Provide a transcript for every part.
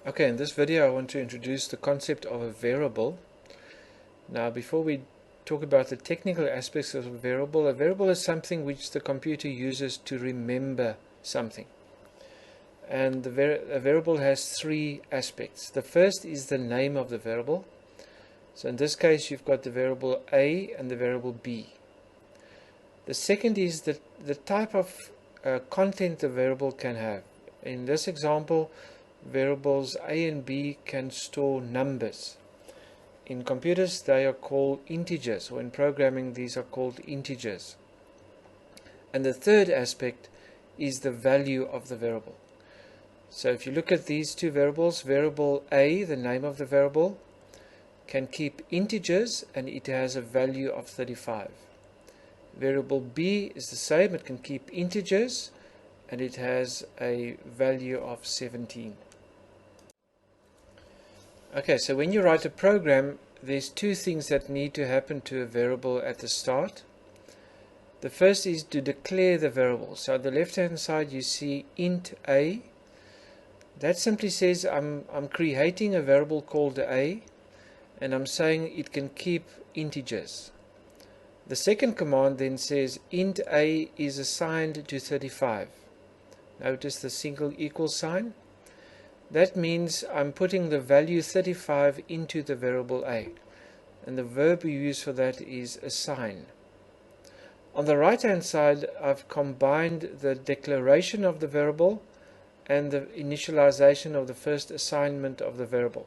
Okay, in this video I want to introduce the concept of a variable. Now, before we talk about the technical aspects of a variable is something which the computer uses to remember something. And a variable has three aspects. The first is the name of the variable. So in this case you've got the variable A and the variable B. The second is the type of content the variable can have. In this example, variables A and B can store numbers. In computers they are called integers, or in programming these are called integers. And the third aspect is the value of the variable. So if you look at these two variables, variable A, the name of the variable, can keep integers and it has a value of 35. Variable B is the same, it can keep integers and it has a value of 17. Okay, so when you write a program, there's two things that need to happen to a variable at the start. The first is to declare the variable. So on the left hand side you see int A. That simply says I'm creating a variable called A and I'm saying it can keep integers. The second command then says int A is assigned to 35. Notice the single equal sign. That means I'm putting the value 35 into the variable A. And the verb we use for that is assign. On the right hand side I've combined the declaration of the variable and the initialization of the first assignment of the variable.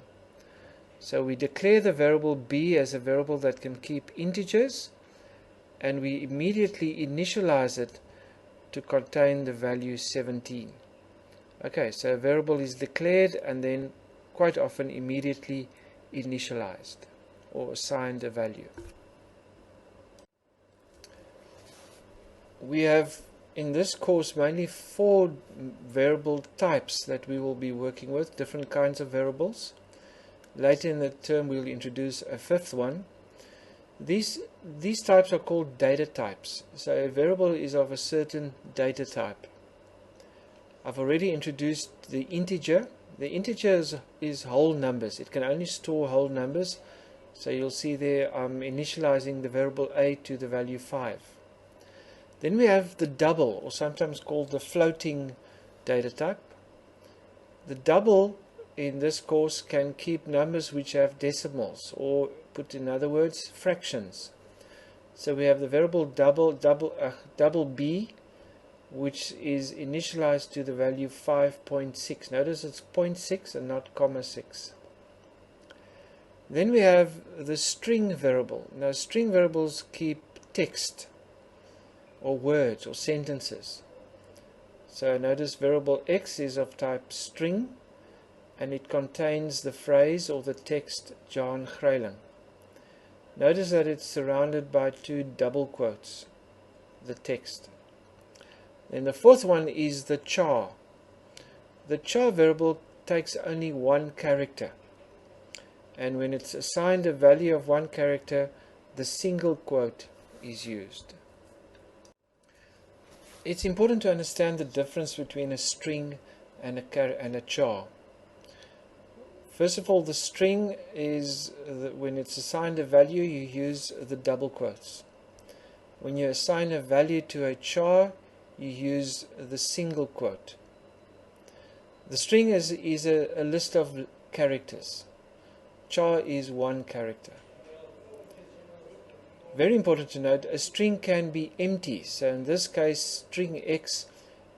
So we declare the variable B as a variable that can keep integers, and we immediately initialize it to contain the value 17. Okay, so a variable is declared and then quite often immediately initialized or assigned a value. We have in this course mainly 4 variable types that we will be working with, different kinds of variables. Later in the term we'll introduce a 5th one. These types are called data types. So a variable is of a certain data type. I've already introduced the integer. The integer is whole numbers. It can only store whole numbers. So you'll see there I'm initializing the variable A to the value 5. Then we have the double, or sometimes called the floating data type. The double in this course can keep numbers which have decimals, or put in other words, fractions. So we have the variable double B, which is initialized to the value 5.6. Notice it's 0.6 and not 0.6. Then we have the string variable. Now string variables keep text or words or sentences. So notice variable X is of type string and it contains the phrase or the text John Greyling. Notice that it's surrounded by 2 double quotes, the text. Then the 4th one is the char. The char variable takes only 1 character, and when it's assigned a value of 1 character, the single quote is used. It's important to understand the difference between a string and a char. First of all, the string is when it's assigned a value, you use the double quotes. When you assign a value to a char, you use the single quote. The string is a list of characters. Char is 1 character. Very important to note, a string can be empty. So in this case, string X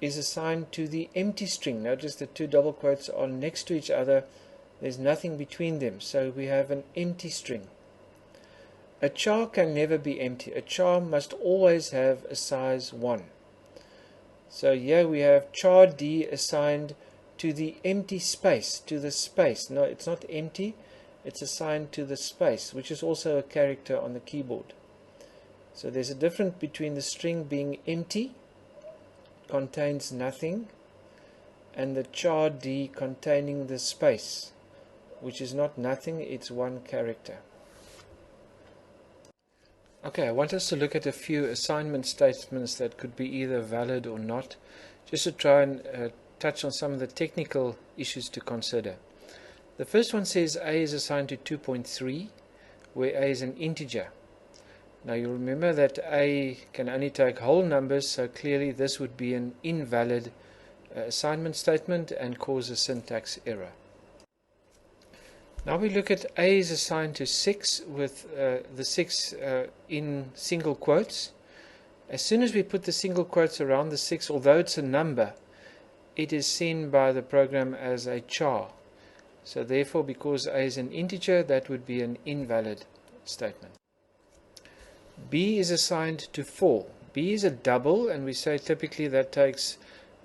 is assigned to the empty string. Notice the 2 double quotes are next to each other. There's nothing between them. So we have an empty string. A char can never be empty. A char must always have a size 1. So here we have char D assigned to the empty space, to the space. No, it's not empty. It's assigned to the space, which is also a character on the keyboard. So there's a difference between the string being empty, contains nothing, and the char D containing the space, which is not nothing, it's 1 character. Okay, I want us to look at a few assignment statements that could be either valid or not, just to try and touch on some of the technical issues to consider. The first one says A is assigned to 2.3, where A is an integer. Now you remember that A can only take whole numbers, so clearly this would be an invalid assignment statement and cause a syntax error. Now we look at A is assigned to 6 with the 6 in single quotes. As soon as we put the single quotes around the 6, although it's a number, it is seen by the program as a char. So therefore, because A is an integer, that would be an invalid statement. B is assigned to 4. B is a double, and we say typically that takes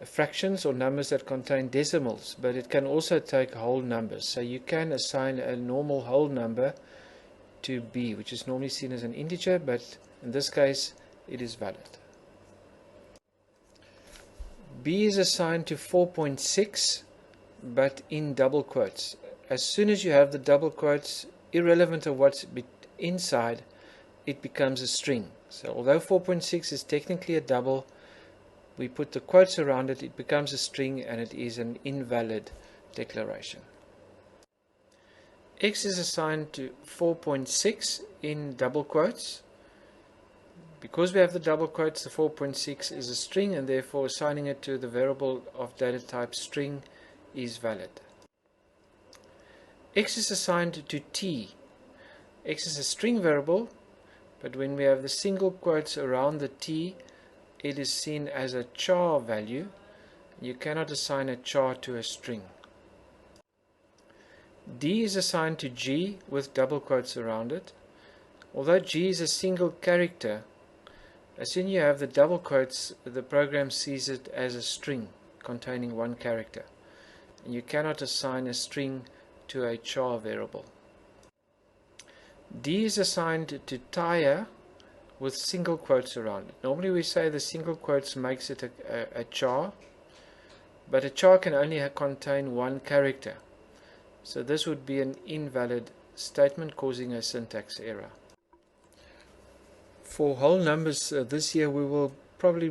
fractions or numbers that contain decimals, but it can also take whole numbers. So you can assign a normal whole number to B, which is normally seen as an integer, but in this case it is valid. B is assigned to 4.6, but in double quotes. As soon as you have the double quotes, irrelevant of what's inside, it becomes a string. So although 4.6 is technically a double, we put the quotes around it, it becomes a string, and it is an invalid declaration. X is assigned to 4.6 in double quotes. Because we have the double quotes, the 4.6 is a string, and therefore assigning it to the variable of data type string is valid. X is assigned to T. X is a string variable, but when we have the single quotes around the T, it is seen as a char value. You cannot assign a char to a string. D is assigned to G with double quotes around it. Although G is a single character, as soon as you have the double quotes, the program sees it as a string containing one character. And you cannot assign a string to a char variable. D is assigned to tire with single quotes around it. Normally we say the single quotes makes it a char, but a char can only contain one character. So this would be an invalid statement causing a syntax error. For whole numbers this year we will probably